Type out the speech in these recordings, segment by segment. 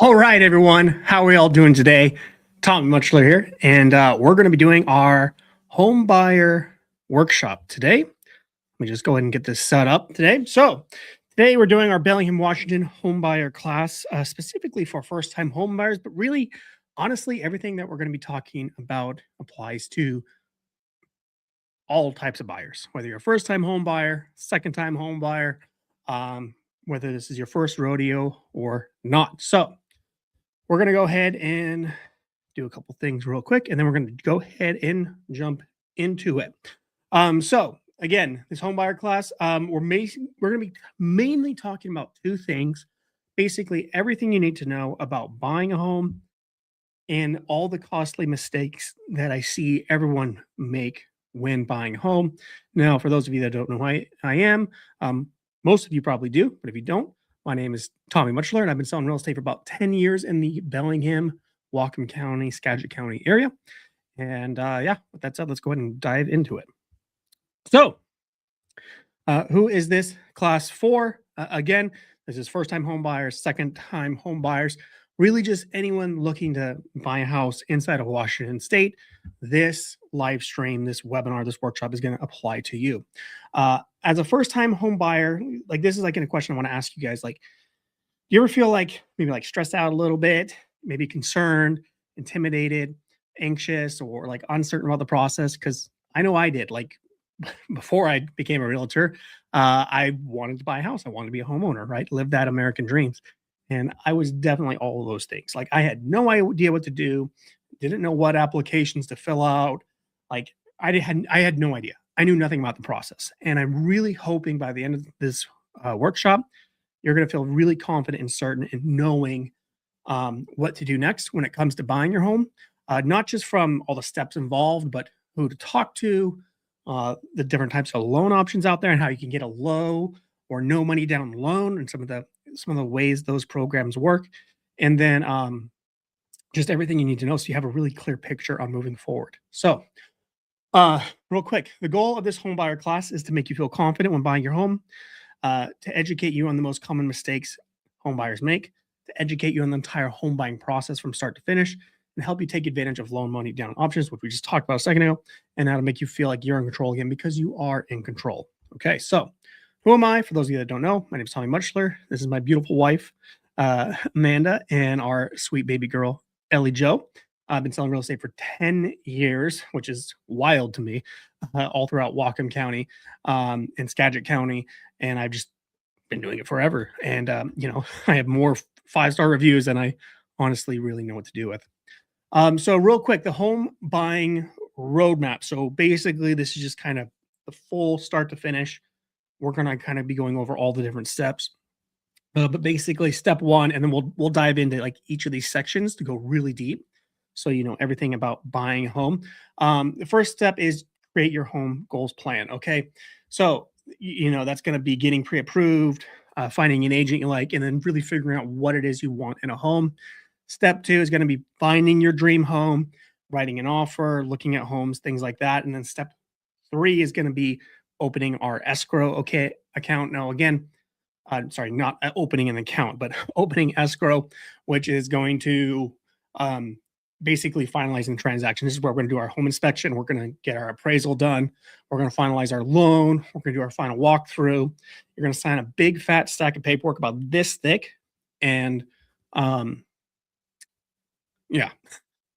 All right, everyone. How are we all doing today? Tom Muchler here, and we're going to be doing our home buyer workshop today. Let me just go ahead and get this set up today. So today we're doing our Bellingham, Washington home buyer class, specifically for first-time home buyers, but really, honestly, everything that we're going to be talking about applies to all types of buyers, whether you're a first-time home buyer, second-time home buyer, um, whether this is your first rodeo or not. So we're going to go ahead and do a couple things real quick, and then we're going to go ahead and jump into it. So again, this home buyer class, we're going to be mainly talking about two things. Basically, everything you need to know about buying a home and all the costly mistakes that I see everyone make when buying a home. Now, for those of you that don't know who I am, most of you probably do, but if you don't, my name is Tommy Muchler, and I've been selling real estate for about 10 years in the Bellingham, Whatcom County, Skagit County area. And yeah, with that said, let's go ahead and dive into it. So, who is this class for? Again, this is first time home buyers, second time home buyers, really just anyone looking to buy a house inside of Washington State. This live stream, this webinar, this workshop is going to apply to you. As a first time home buyer, like this is like a question I want to ask you guys. Like, you ever feel like maybe like stressed out a little bit, maybe concerned, intimidated, anxious, or like uncertain about the process? Because I know I did. Like before I became a realtor, I wanted to buy a house. I wanted to be a homeowner, right? Live that American dreams. And I was definitely all of those things. Like I had no idea what to do, didn't know what applications to fill out. Like I had no idea. I knew nothing about the process. And I'm really hoping by the end of this workshop, you're going to feel really confident and certain in knowing what to do next when it comes to buying your home, not just from all the steps involved, but who to talk to, the different types of loan options out there, and how you can get a low or no money down loan, and some of the ways those programs work, and then just everything you need to know so you have a really clear picture on moving forward. So, real quick, the goal of this home buyer class is to make you feel confident when buying your home, to educate you on the most common mistakes home buyers make, to educate you on the entire home buying process from start to finish, and help you take advantage of loan money down options, which we just talked about a second ago, and how to make you feel like you're in control again because you are in control. Okay, so who am I? For those of you that don't know, my name is Tommy Muchler. This is my beautiful wife, Amanda, and our sweet baby girl, Ellie Joe. I've been selling real estate for 10 years, which is wild to me, all throughout Whatcom County and Skagit County. And I've just been doing it forever. And, I have more five-star reviews than I honestly really know what to do with. So real quick, the home buying roadmap. So basically, this is just kind of the full start to finish. We're going to kind of be going over all the different steps. But basically, step one, and then we'll dive into like each of these sections to go really deep, so you know everything about buying a home. The first step is create your home goals plan. Okay, so that's going to be getting pre-approved, finding an agent you like, and then really figuring out what it is you want in a home. Step two is going to be finding your dream home, writing an offer, looking at homes, things like that, and then step three is going to be opening our escrow account. Now again, sorry, not opening an account, but opening escrow, which is going to basically finalizing the transaction. This is where we're going to do our home inspection. We're going to get our appraisal done. We're going to finalize our loan. We're going to do our final walkthrough. You're going to sign a big fat stack of paperwork about this thick, and yeah, and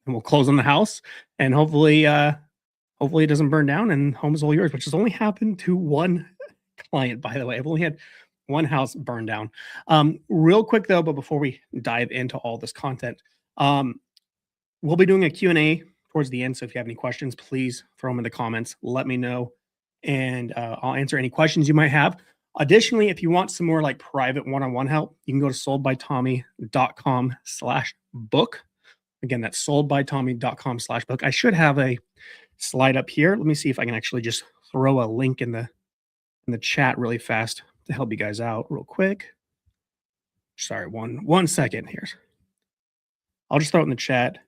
we'll close on the house, and hopefully it doesn't burn down and home is all yours, which has only happened to one client, by the way. I've only had one house burned down. Real quick though, but before we dive into all this content, we'll be doing a Q&A towards the end. So if you have any questions, please throw them in the comments. Let me know, and I'll answer any questions you might have. Additionally, if you want some more like private one-on-one help, you can go to soldbytommy.com/book. Again, that's soldbytommy.com/book. I should have a slide up here. Let me see if I can actually just throw a link in the chat really fast to help you guys out real quick. Sorry, one second here. I'll just throw it in the chat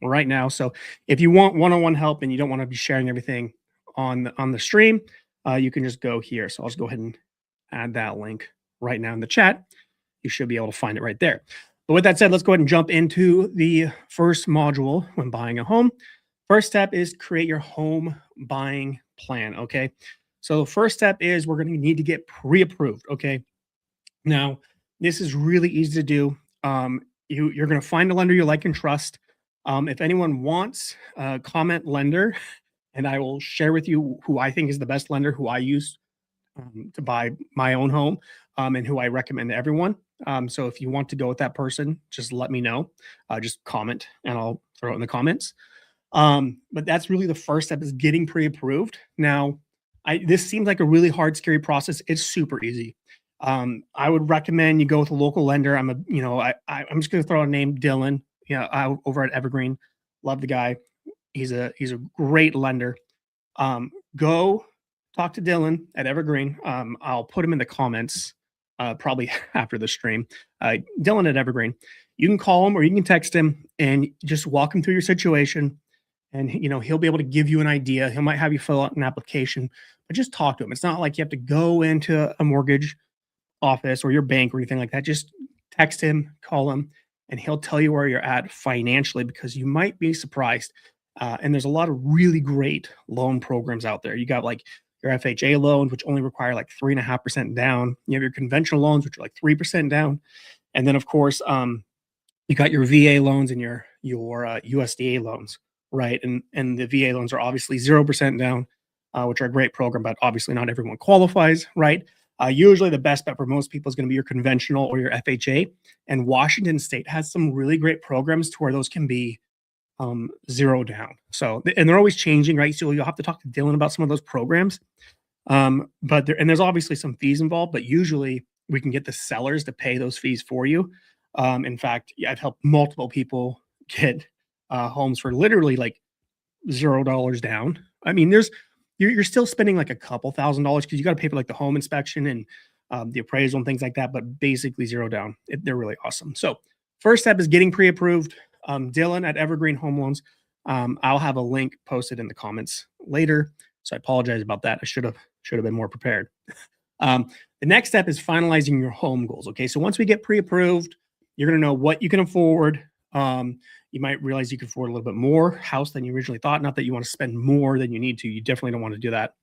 right now. So if you want one-on-one help and you don't want to be sharing everything on the stream, you can just go here. So I'll just go ahead and add that link right now in the chat. You should be able to find it right there. But with that said, let's go ahead and jump into the first module when buying a home. First step is create your home buying plan. Okay. So, first step is we're going to need to get pre approved. Okay. Now, this is really easy to do. You're going to find a lender you like and trust. If anyone wants, comment lender, and I will share with you who I think is the best lender, who I use to buy my own home, and who I recommend to everyone. So if you want to go with that person, just let me know. Just comment, and I'll throw it in the comments. But that's really the first step is getting pre-approved. Now, this seems like a really hard, scary process. It's super easy. I would recommend you go with a local lender. I'm just going to throw a name, Dylan. Yeah, over at Evergreen. Love the guy. He's a great lender. Go talk to Dylan at Evergreen. I'll put him in the comments probably after the stream. Dylan at Evergreen. You can call him or you can text him and just walk him through your situation. And he'll be able to give you an idea. He might have you fill out an application, but just talk to him. It's not like you have to go into a mortgage office or your bank or anything like that. Just text him, call him, and he'll tell you where you're at financially because you might be surprised. And there's a lot of really great loan programs out there. You got like your FHA loans, which only require like 3.5% down. You have your conventional loans, which are like 3% down. And then, of course, you got your VA loans and your USDA loans, right? And the VA loans are obviously 0% down, which are a great program, but obviously not everyone qualifies, right? Usually the best bet for most people is going to be your conventional or your FHA. And Washington State has some really great programs to where those can be zero down. So, and they're always changing, right? So you'll have to talk to Dylan about some of those programs. There's obviously some fees involved, but usually we can get the sellers to pay those fees for you. In fact, I've helped multiple people get homes for literally like $0 down. I mean, you're still spending like a couple $1,000s because you got to pay for like the home inspection and the appraisal and things like that, but basically zero down. They're really awesome. So first step is getting pre-approved. Dylan at Evergreen Home Loans. I'll have a link posted in the comments later. So I apologize about that. I should have been more prepared. The next step is finalizing your home goals. Okay, so once we get pre-approved, you're going to know what you can afford. You might realize you can afford a little bit more house than you originally thought. Not that you want to spend more than you need to. You definitely don't want to do that.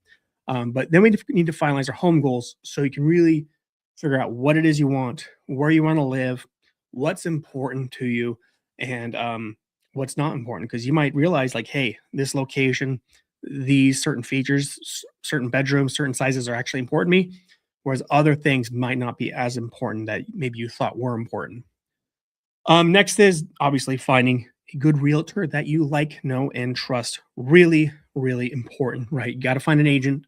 But then we need to finalize our home goals so you can really figure out what it is you want, where you want to live, what's important to you, and what's not important. Because you might realize, like, hey, this location, these certain features, certain bedrooms, certain sizes are actually important to me, whereas other things might not be as important that maybe you thought were important. Next is obviously finding a good realtor that you like, know, and trust. Really, really important, right? You got to find an agent,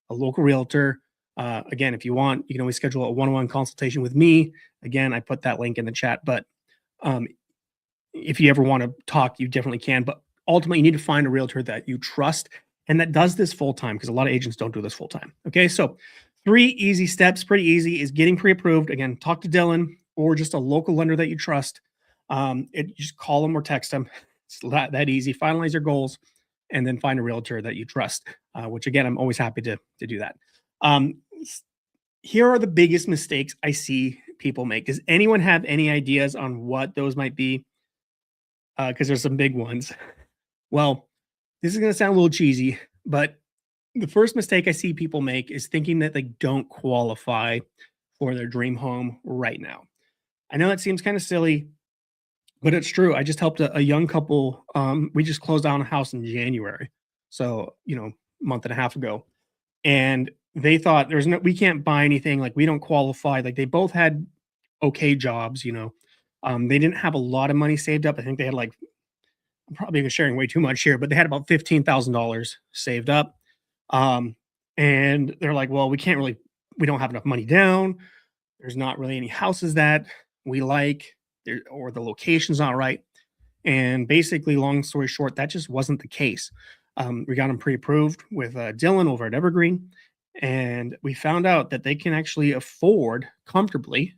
a local realtor. Again, if you want, you can always schedule a one-on-one consultation with me. Again, I put that link in the chat, but um, if you ever want to talk, you definitely can. But ultimately, you need to find a realtor that you trust and that does this full time because a lot of agents don't do this full time. Okay, so 3 easy steps, pretty easy, is getting pre-approved. Again, talk to Dylan or just a local lender that you trust. Just call them or text them. It's that easy. Finalize your goals, and then find a realtor that you trust. Which again, I'm always happy to do that. Here are the biggest mistakes I see people make. Does anyone have any ideas on what those might be? Because there's some big ones. Well, this is going to sound a little cheesy, but the first mistake I see people make is thinking that they don't qualify for their dream home right now. I know that seems kind of silly, but it's true. I just helped a young couple. We just closed on a house in January. So, month and a half ago. And they thought we can't buy anything. Like, we don't qualify. Like, they both had okay jobs, they didn't have a lot of money saved up. I think they had like, I'm probably sharing way too much here, but they had about $15,000 saved up. And they're like, well, we don't have enough money down. There's not really any houses that we like or the location's not right. And basically, long story short, that just wasn't the case. We got them pre-approved with Dylan over at Evergreen, and we found out that they can actually afford comfortably,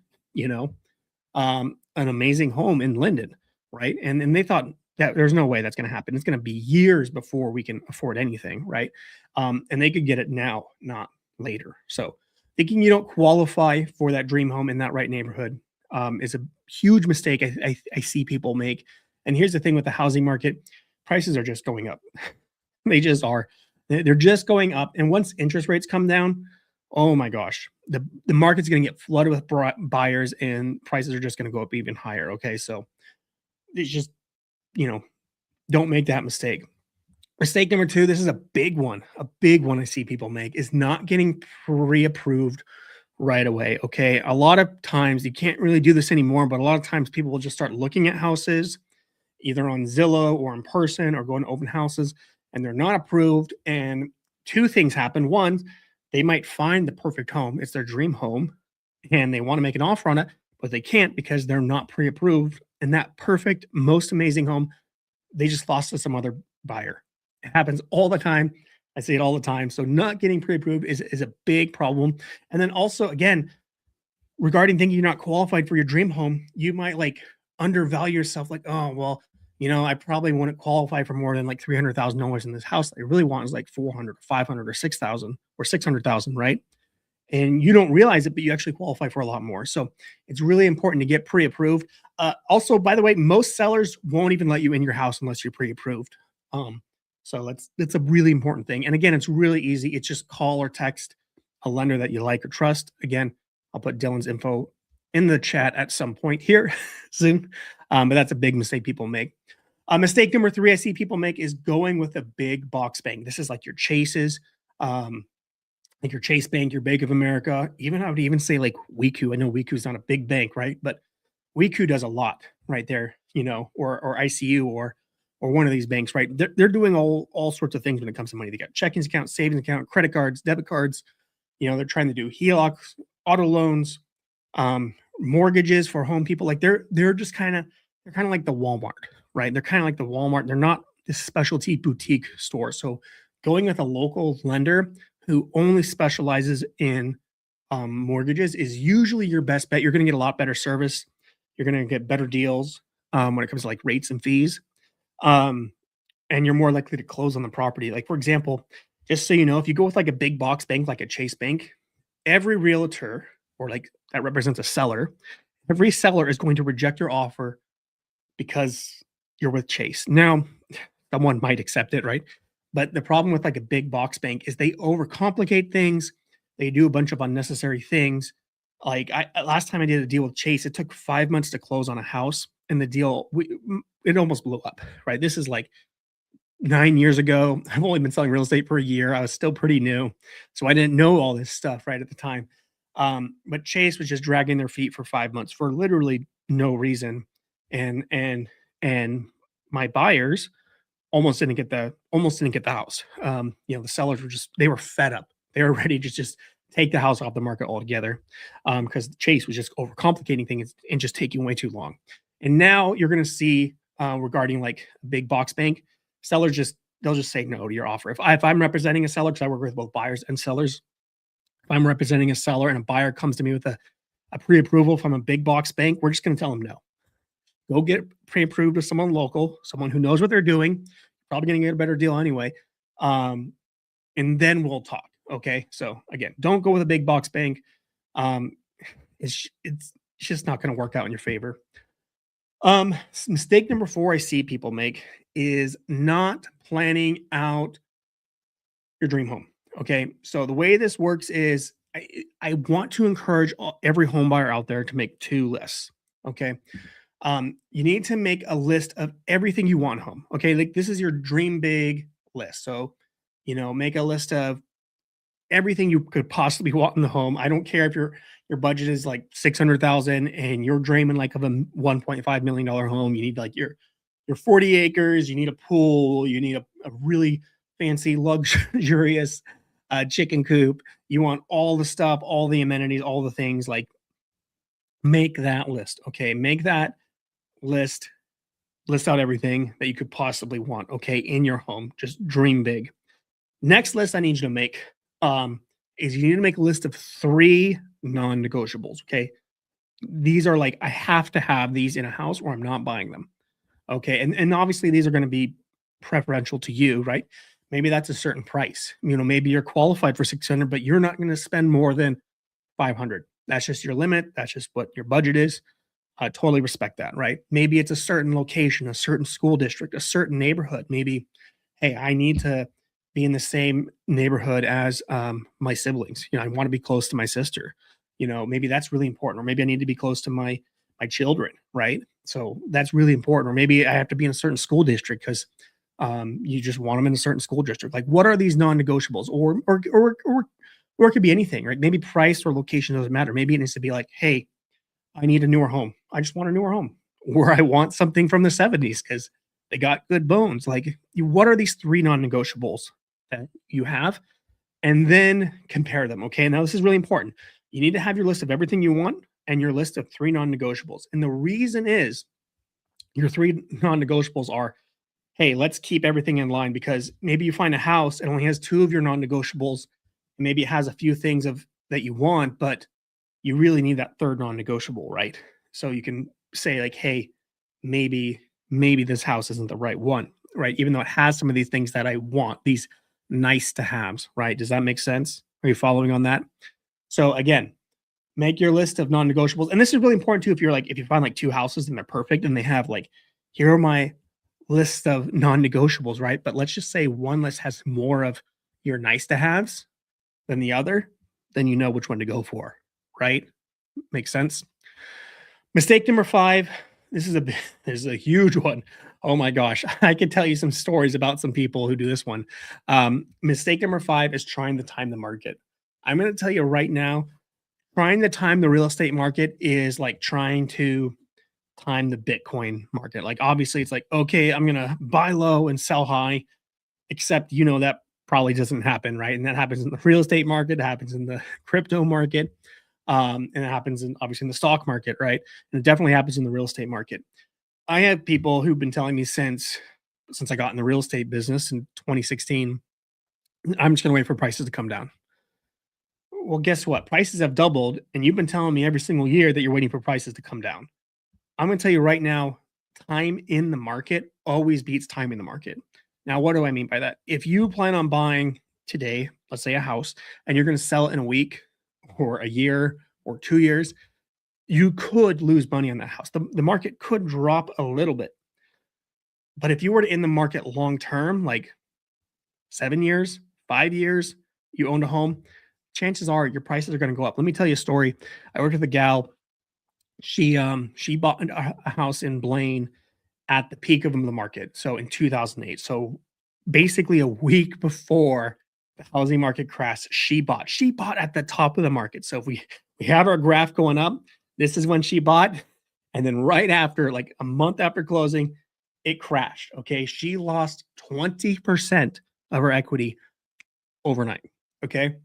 an amazing home in Linden, right? And they thought that there's no way that's going to happen. It's going to be years before we can afford anything, right? And they could get it now, not later. So thinking you don't qualify for that dream home in that right neighborhood, is a huge mistake I see people make. And here's the thing with the housing market: prices are just going up. They just are. They're just going up. And once interest rates come down, oh my gosh, the market's going to get flooded with buyers, and prices are just going to go up even higher. Okay, so it's just, you know, don't make that mistake. Mistake number two, this is a big one. A big one I see people make is not getting pre-approved right away. Okay. A lot of times you can't really do this anymore, but a lot of times people will just start looking at houses either on Zillow or in person or going to open houses, and they're not approved. And two things happen. One, they might find the perfect home, it's their dream home, and they want to make an offer on it, but they can't because they're not pre approved. And that perfect, most amazing home, they just lost to some other buyer. It happens all the time. I see it all the time. So not getting pre-approved is a big problem. And then also, again, regarding thinking you're not qualified for your dream home, you might like undervalue yourself. Like, oh well, I probably wouldn't qualify for more than like $300,000 in this house. I really want is like 400, 500, or 6,000 or 600,000, right? And you don't realize it, but you actually qualify for a lot more. So it's really important to get pre-approved. Also, by the way, most sellers won't even let you in your house unless you're pre-approved. So that's a really important thing. And again, it's really easy. It's just call or text a lender that you like or trust. Again, I'll put Dylan's info in the chat at some point here soon. But that's a big mistake people make. Mistake number three I see people make is going with a big box bank. This is like your Chases, like your Chase Bank, your Bank of America. Even I would even say like WeCu. I know WeCu is not a big bank, right? But WeCu does a lot right there, or ICU or one of these banks, right? They're doing all sorts of things when it comes to money. They got checkings account, savings account, credit cards, debit cards. They're trying to do HELOCs, auto loans, mortgages for home people. Like they're just they're kind of like the Walmart, right? They're kind of like the Walmart. They're not this specialty boutique store. So going with a local lender who only specializes in mortgages is usually your best bet. You're going to get a lot better service. You're going to get better deals when it comes to like rates and fees. And you're more likely to close on the property. Like, for example, just so you know, if you go with like a big box bank, like a Chase Bank, every realtor or like that represents a seller, every seller is going to reject your offer because you're with Chase. Now, someone might accept it, right? But the problem with like a big box bank is they overcomplicate things. They do a bunch of unnecessary things. Like last time I did a deal with Chase, it took 5 months to close on a house, and the deal it almost blew up. Right? This is like 9 years ago. I've only been selling real estate for a year. I was still pretty new, so I didn't know all this stuff right at the time. But Chase was just dragging their feet for 5 months for literally no reason, and my buyers almost didn't get the house. The sellers they were fed up. They were ready to just take the house off the market altogether because Chase was just overcomplicating things and just taking way too long. And now you're going to see regarding like a big box bank, sellers they'll just say no to your offer. If I'm representing a seller, because I work with both buyers and sellers, if I'm representing a seller and a buyer comes to me with a pre-approval from a big box bank, we're just going to tell them no. Go get pre-approved with someone local, someone who knows what they're doing. Probably going to get a better deal anyway. And then we'll talk. Okay. So again, don't go with a big box bank. It's just not going to work out in your favor. Mistake number four I see people make is not planning out your dream home. Okay. So the way this works is I want to encourage every home buyer out there to make two lists. Okay. You need to make a list of everything you want home. Okay. Like this is your dream big list. So, make a list of everything you could possibly want in the home. I don't care if your budget is like 600,000 and you're dreaming like of a $1.5 million home. You need like your 40 acres, you need a pool, you need a really fancy, luxurious chicken coop. You want all the stuff, all the amenities, all the things. Like make that list. Okay. Make that list out everything that you could possibly want, okay, in your home. Just dream big. Next list I need you to make is you need to make a list of 3 non-negotiables, okay? These are like, I have to have these in a house or I'm not buying them, okay? And obviously these are going to be preferential to you, right? Maybe that's a certain price. Maybe you're qualified for 600, but you're not going to spend more than 500. That's just your limit. That's just what your budget is. I totally respect that, right? Maybe it's a certain location, a certain school district, a certain neighborhood. Maybe, hey, I need to be in the same neighborhood as my siblings. I want to be close to my sister. Maybe that's really important, or maybe I need to be close to my children, right? So that's really important. Or maybe I have to be in a certain school district because you just want them in a certain school district. Like, what are these non-negotiables? Or it could be anything, right? Maybe price or location doesn't matter. Maybe it needs to be like, hey, I need a newer home. I just want a newer home. Or I want something from the 70s because they got good bones. Like, what are these three non negotiables that you have? And then compare them. Okay. Now, this is really important. You need to have your list of everything you want and your list of three non negotiables. And the reason is your three non negotiables are, hey, let's keep everything in line because maybe you find a house and only has two of your non negotiables. Maybe it has a few things of that you want, but you really need that third non-negotiable, right? So you can say like, hey, maybe this house isn't the right one, right? Even though it has some of these things that I want, these nice to haves, right? Does that make sense? Are you following on that? So again, make your list of non-negotiables. And this is really important too. If you find like two houses and they're perfect and they have like, here are my list of non-negotiables, right? But let's just say one list has more of your nice to haves than the other, then you know which one to go for, right? Makes sense. Mistake number 5. This is a this is a huge one. Oh my gosh, I could tell you some stories about some people who do this one. Mistake number 5 is trying to time the market. I'm going to tell you right now, trying to time the real estate market is like trying to time the Bitcoin market. Like obviously, it's like okay, I'm going to buy low and sell high, except that probably doesn't happen, right? And that happens in the real estate market, it happens in the crypto market, and it happens in obviously in the stock market, right? And it definitely happens in the real estate market. I have people who've been telling me since I got in the real estate business in 2016, I'm just going to wait for prices to come down. Well, guess what? Prices have doubled, and you've been telling me every single year that you're waiting for prices to come down. I'm going to tell you right now, time in the market always beats time in the market. Now, what do I mean by that? If you plan on buying today, let's say a house, and you're going to sell it in a week or a year or 2 years, you could lose money on that house. The market could drop a little bit. But if you were to in the market long term, like 7 years, 5 years, you owned a home, chances are your prices are going to go up. Let me tell you a story. I worked with a gal. She bought a house in Blaine at the peak of the market. So in 2008. So basically a week before the housing market crashed, she bought. She bought at the top of the market. So if we have our graph going up, this is when she bought, and then right after, like a month after closing, it crashed. Okay, she lost 20% of her equity overnight. Okay,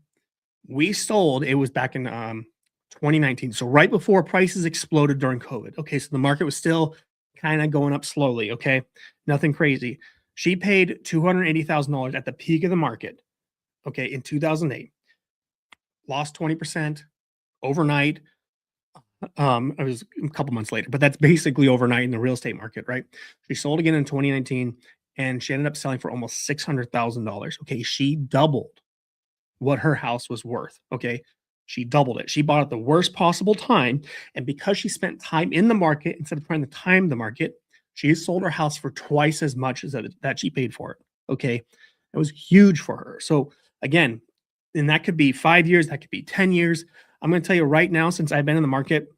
we sold. It was back in 2019, so right before prices exploded during COVID. Okay, so the market was still kind of going up slowly. Okay, nothing crazy. She paid $280,000 at the peak of the market. Okay, in 2008, lost 20% overnight. It was a couple months later, but that's basically overnight in the real estate market, right? She sold again in 2019, and she ended up selling for almost $600,000. Okay, she doubled what her house was worth. Okay, she doubled it. She bought at the worst possible time, and because she spent time in the market instead of trying to time the market, she sold her house for twice as much as that she paid for it. Okay, it was huge for her. So again, and that could be 5 years, that could be 10 years. I'm going to tell you right now, since I've been in the market,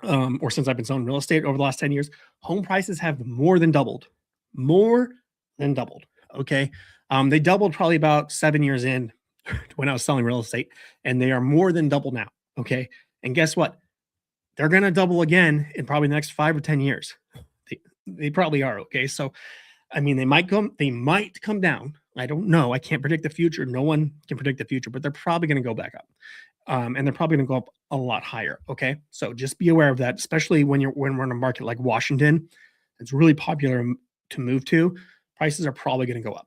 or since I've been selling real estate over the last 10 years, home prices have more than doubled. More than doubled. Okay. They doubled probably about 7 years in when I was selling real estate, and they are more than double now. Okay. And guess what? They're going to double again in probably the next 5 or 10 years. They probably are. Okay. So, I mean, they might come down. I don't know. I can't predict the future. No one can predict the future, but they're probably going to go back up. And they're probably going to go up a lot higher. Okay, so just be aware of that, especially when we're in a market like Washington. It's really popular to move to. Prices are probably going to go up.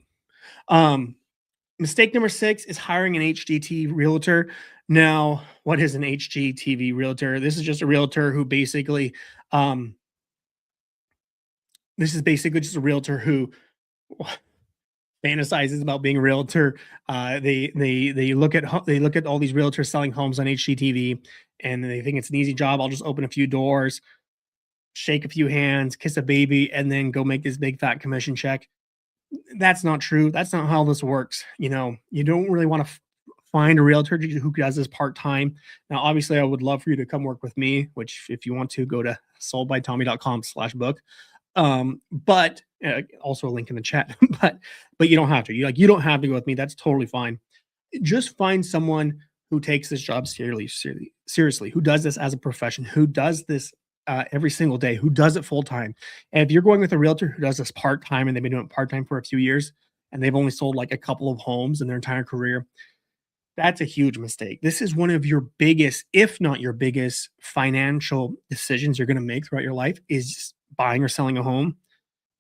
Mistake number 6 is hiring an HGTV realtor. Now, what is an HGTV realtor? This is just a realtor who basically, this is basically just a realtor who fantasizes about being a realtor. They look at all these realtors selling homes on HGTV, and they think it's an easy job. I'll just open a few doors. shake a few hands, kiss a baby, and then go make this big fat commission check. That's not true. That's not how this works. You don't really want to find a realtor who does this part time. Now, obviously, I would love for you to come work with me, which if you want to go to soldbytommy.com/book. But also a link in the chat, but you don't have to. You don't have to go with me. That's totally fine. Just find someone who takes this job seriously, who does this as a profession, who does this every single day, who does it full time. And if you're going with a realtor who does this part time and they've been doing it part time for a few years and they've only sold like a couple of homes in their entire career, that's a huge mistake. This is one of your biggest, if not your biggest, financial decisions you're going to make throughout your life is buying or selling a home.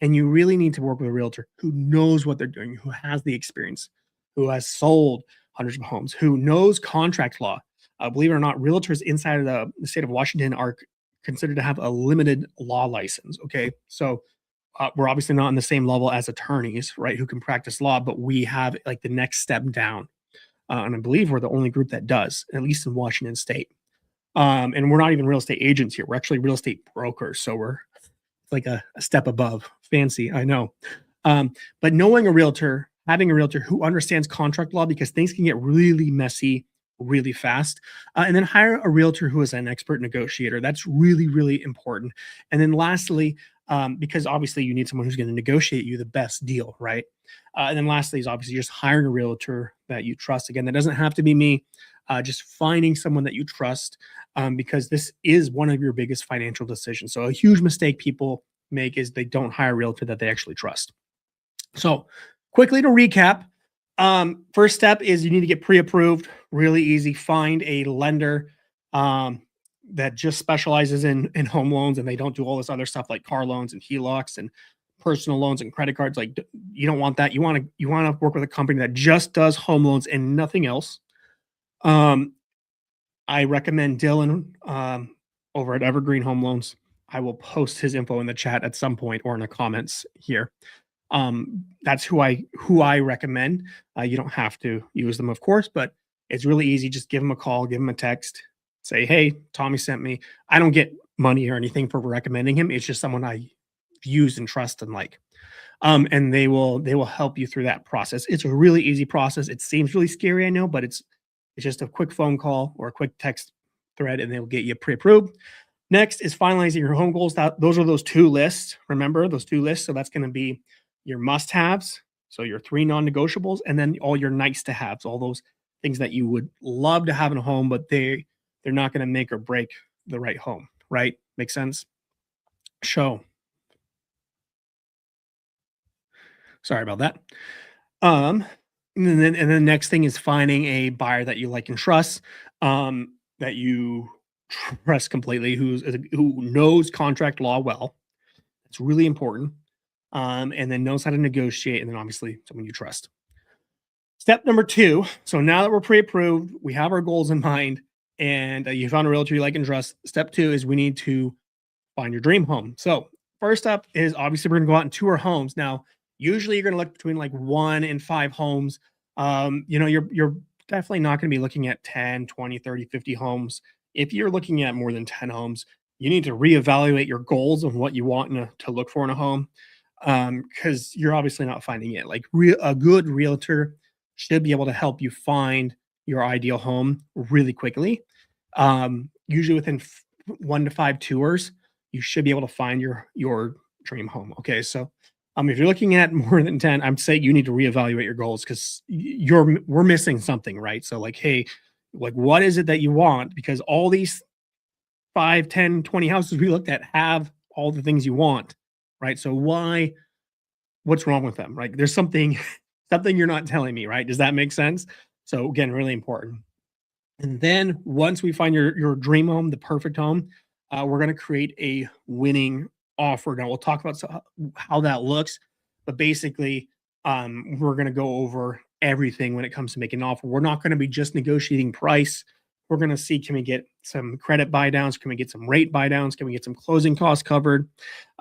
And you really need to work with a realtor who knows what they're doing, who has the experience, who has sold hundreds of homes, who knows contract law. Believe it or not, realtors inside of the state of Washington are considered to have a limited law license. Okay. So we're obviously not on the same level as attorneys, right, who can practice law, but we have like the next step down. And I believe we're the only group that does, at least in Washington state. And we're not even real estate agents here. We're actually real estate brokers. So we're like a step above. Fancy, I know. But knowing a realtor, having a realtor who understands contract law, because things can get really messy really fast. And then hire a realtor who is an expert negotiator. That's really, really important. And then lastly, because obviously you need someone who's going to negotiate you the best deal, right? And then lastly is obviously just hiring a realtor that you trust. Again, that doesn't have to be me. Just finding someone that you trust, because this is one of your biggest financial decisions. So a huge mistake people make is they don't hire a realtor that they actually trust. So quickly to recap, first step is you need to get pre-approved. Really easy. Find a lender that just specializes in home loans, and they don't do all this other stuff like car loans and HELOCs and personal loans and credit cards. Like, you don't want that. You want to work with a company that just does home loans and nothing else. I recommend Dylan over at Evergreen Home Loans. I will post his info in the chat at some point or in the comments here. That's who I recommend. You don't have to use them, of course, but it's really easy. Just give them a call, give them a text, say, "Hey, Tommy sent me." I don't get money or anything for recommending him. It's just someone I use and trust and like. And they will help you through that process. It's a really easy process. It seems really scary, I know, but it's just a quick phone call or a quick text thread, and they'll get you pre-approved. Next is finalizing your home goals. Those are those two lists. Remember those two lists. So that's going to be your must-haves, so your 3 non-negotiables, and then all your nice-to-haves, all those things that you would love to have in a home, but they're not going to make or break the right home. Right? Make sense? So, sorry about that. Um, and then the next thing is finding a buyer that you like and trust, that you trust completely, who knows contract law well. It's really important. And then knows how to negotiate, and then obviously someone you trust. Step number 2. So now that we're pre-approved, we have our goals in mind, and you found a realtor you like and trust. Step 2 is we need to find your dream home. So first up is obviously we're going to go out and tour homes. Now, usually you're going to look between like 1 and 5 homes. You're definitely not going to be looking at 10, 20, 30, 50 homes. If you're looking at more than 10 homes, you need to reevaluate your goals of what you want to look for in a home, because you're obviously not finding it. Like a good realtor should be able to help you find your ideal home really quickly. Usually within 1 to 5 tours, you should be able to find your dream home. Okay, so if you're looking at more than 10, I'm saying you need to reevaluate your goals, because we're missing something, right? So like, hey, like what is it that you want? Because all these 5, 10, 20 houses we looked at have all the things you want, right? So what's wrong with them, right? There's something you're not telling me, right? Does that make sense? So again, really important. And then once we find your dream home, the perfect home, we're going to create a winning offer. Now we'll talk about how that looks, but basically, we're going to go over everything when it comes to making an offer. We're not going to be just negotiating price. We're going to see, can we get some credit buy downs? Can we get some rate buy downs? Can we get some closing costs covered?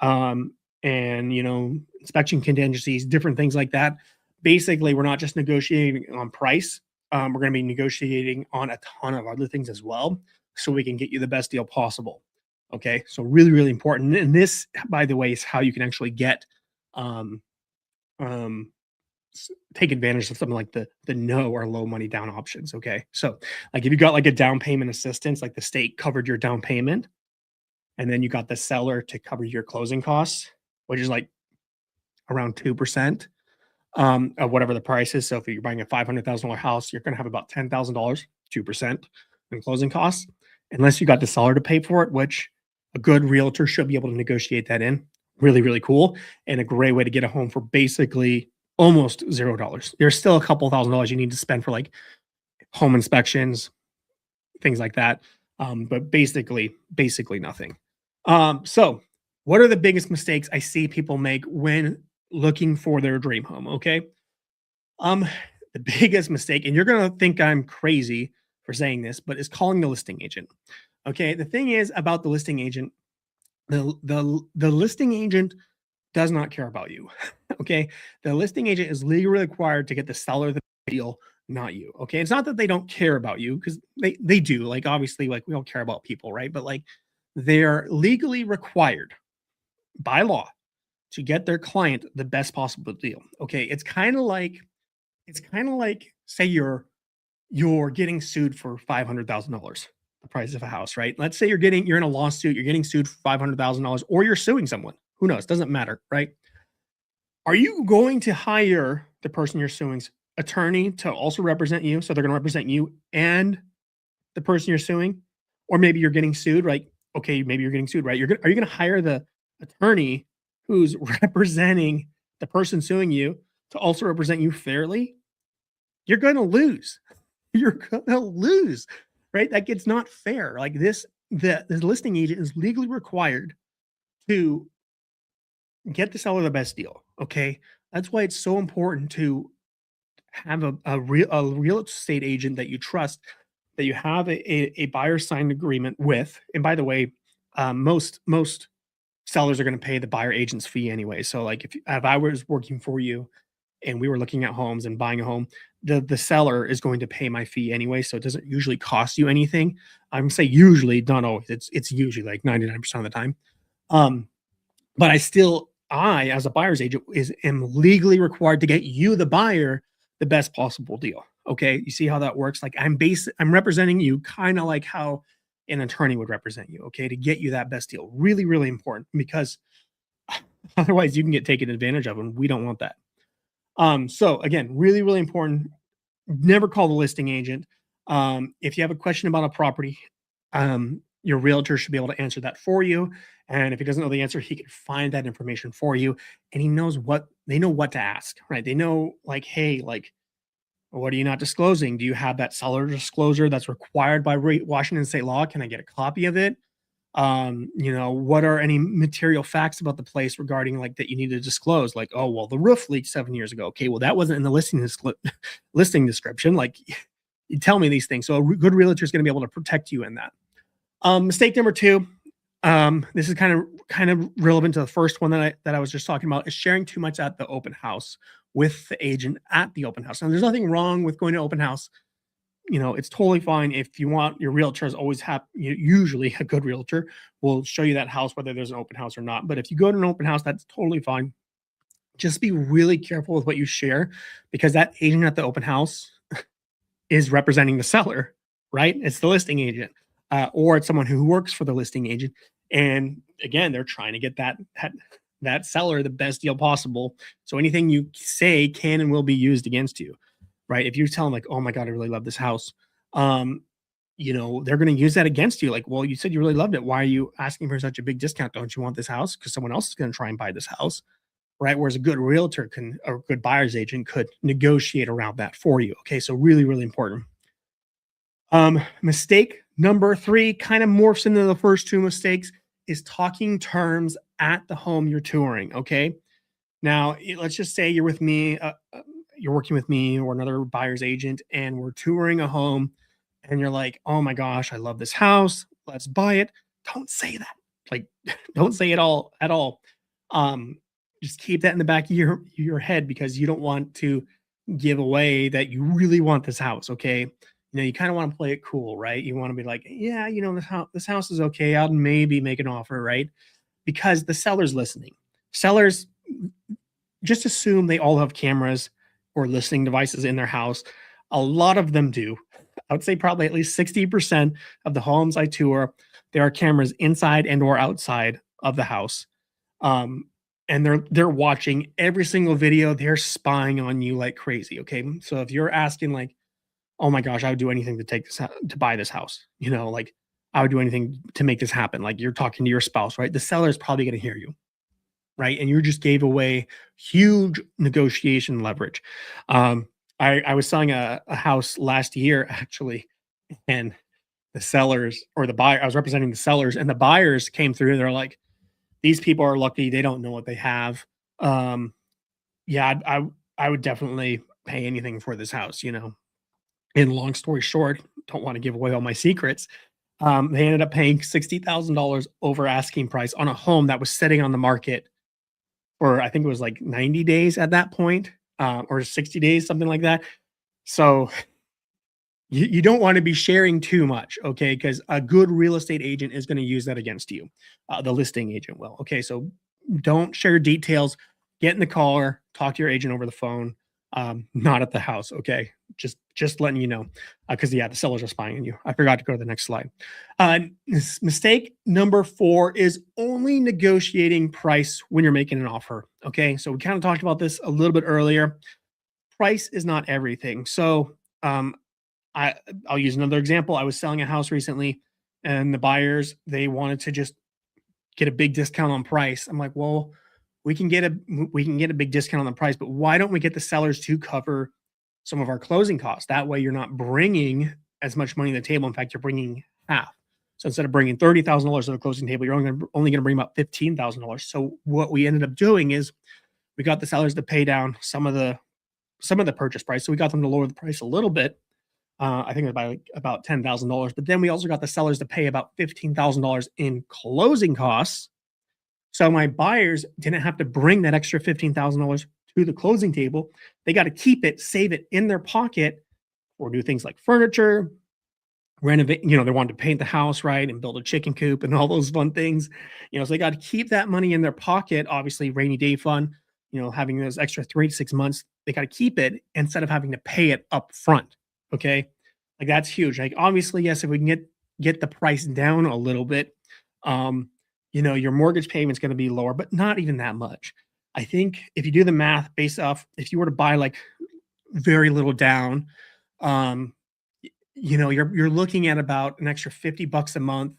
And inspection contingencies, different things like that. Basically, we're not just negotiating on price. We're going to be negotiating on a ton of other things as well, so we can get you the best deal possible. Okay, so really, really important. And this, by the way, is how you can actually get um, um, take advantage of something like the no or low money down options. Okay, so like if you got like a down payment assistance, like the state covered your down payment, and then you got the seller to cover your closing costs, which is like around 2% of whatever the price is. So if you're buying a $500,000 house, you're going to have about $10,000, 2% in closing costs, unless you got the seller to pay for it, which a good realtor should be able to negotiate that in. Really, really cool. And a great way to get a home for basically almost $0. There's still a couple $1,000s you need to spend for like home inspections, things like that. But basically nothing. So what are the biggest mistakes I see people make when looking for their dream home? Okay. Um, the biggest mistake, and you're gonna think I'm crazy for saying this, but is calling the listing agent. Okay. The thing is about the listing agent, the listing agent does not care about you. Okay. The listing agent is legally required to get the seller the deal, not you. Okay. It's not that they don't care about you, because they do. Like obviously, like we don't care about people, right? But like they're legally required by law to get their client the best possible deal. Okay. It's kind of like say you're getting sued for $500,000, the price of a house, right? Let's say you're in a lawsuit, you're getting sued for $500,000, or you're suing someone. Who knows? Doesn't matter, right? Are you going to hire the person you're suing's attorney to also represent you? So they're going to represent you and the person you're suing, or maybe you're getting sued, right? Okay, maybe you're getting sued, right? Are you going to hire the attorney who's representing the person suing you to also represent you fairly? You're going to lose. You're going to lose, right? Like it's not fair. Like the listing agent is legally required to get the seller the best deal. Okay, that's why it's so important to have a real estate agent that you trust, that you have a buyer signed agreement with. And by the way, most sellers are going to pay the buyer agent's fee anyway. So like if I was working for you and we were looking at homes and buying a home, the seller is going to pay my fee anyway. So it doesn't usually cost you anything. I'm say usually, not always. It's usually like 99% of the time. Um, but I as a buyer's agent am legally required to get you the buyer the best possible deal. Okay, you see how that works? Like I'm representing you kind of like how an attorney would represent you. Okay, to get you that best deal. Really, really important, because otherwise you can get taken advantage of, and we don't want that. So again, really, really important. Never call the listing agent. If you have a question about a property, your realtor should be able to answer that for you. And if he doesn't know the answer, he can find that information for you. And they know what to ask, right? They know like, hey, like, what are you not disclosing? Do you have that seller disclosure that's required by Washington state law? Can I get a copy of it? What are any material facts about the place regarding like that you need to disclose? Like, oh, well, the roof leaked 7 years ago. Okay, well, that wasn't in the listing description. Like, you tell me these things. So a good realtor is going to be able to protect you in that. Mistake number two. This is kind of relevant to the first one that I was just talking about, is sharing too much at the open house with the agent at the open house. Now, there's nothing wrong with going to open house. It's totally fine if you want. Your realtor is always happy. Usually a good realtor will show you that house, whether there's an open house or not. But if you go to an open house, that's totally fine. Just be really careful with what you share, because that agent at the open house is representing the seller, right? It's the listing agent, or it's someone who works for the listing agent. And again, they're trying to get that seller the best deal possible. So anything you say can and will be used against you, right? If you tell them like, "Oh my god, I really love this house," they're going to use that against you. Like, well, you said you really loved it. Why are you asking for such a big discount? Don't you want this house? Because someone else is going to try and buy this house, right? Whereas a good realtor or a good buyer's agent could negotiate around that for you. Okay, so really, really important. Mistake number three kind of morphs into the first two mistakes, is talking terms at the home you're touring. Okay, now let's just say you're with me, you're working with me or another buyer's agent, and we're touring a home, and you're like, "Oh my gosh, I love this house. Let's buy it." Don't say that. Like, don't say it all at all. Um, just keep that in the back of your head, because you don't want to give away that you really want this house. Okay, You kind of want to play it cool, right? You want to be like, yeah, this house is okay. I'll maybe make an offer, right? Because the seller's listening. Sellers just assume they all have cameras or listening devices in their house. A lot of them do. I would say probably at least 60% of the homes I tour, there are cameras inside and or outside of the house. Um, and they're watching every single video. They're spying on you like crazy. Okay. So if you're asking like, oh my gosh, I would do anything to take to buy this house, like I would do anything to make this happen. Like you're talking to your spouse, right? The seller is probably going to hear you, right? And you just gave away huge negotiation leverage. Um, I was selling a house last year actually, and the sellers or the buyer, I was representing the sellers, and the buyers came through and they're like, these people are lucky, they don't know what they have. Um, yeah, I would definitely pay anything for this house. And long story short, don't want to give away all my secrets. They ended up paying $60,000 over asking price on a home that was sitting on the market or I think it was like 90 days at that point, or 60 days, something like that. So you don't want to be sharing too much, okay? Because a good real estate agent is going to use that against you. The listing agent will. Okay, so don't share details. Get in the car, talk to your agent over the phone, not at the house. Okay, just letting you know, because yeah, the sellers are spying on you. I forgot to go to the next slide. Mistake number 4 is only negotiating price when you're making an offer. Okay, so we kind of talked about this a little bit earlier. Price is not everything. So I I'll use another example. I was selling a house recently, and the buyers they wanted to just get a big discount on price. I'm like, well, we can get a big discount on the price, but why don't we get the sellers to cover some of our closing costs? That way, you're not bringing as much money to the table. In fact, you're bringing half. So instead of bringing $30,000 to the closing table, you're only going to bring about $15,000. So what we ended up doing is we got the sellers to pay down some of the purchase price. So we got them to lower the price a little bit. I think it was by like about $10,000. But then we also got the sellers to pay about $15,000 in closing costs. So my buyers didn't have to bring that extra $15,000 to the closing table. They got to keep it, save it in their pocket, or do things like furniture, renovate. They wanted to paint the house right and build a chicken coop and all those fun things. So they got to keep that money in their pocket. Obviously, rainy day fund. Having those extra 3 to 6 months, they got to keep it instead of having to pay it up front. Okay, like that's huge. Like obviously, yes, if we can get the price down a little bit, your mortgage payment's going to be lower, but not even that much. I think if you do the math based off, if you were to buy like very little down, um, you're looking at about an extra $50 a month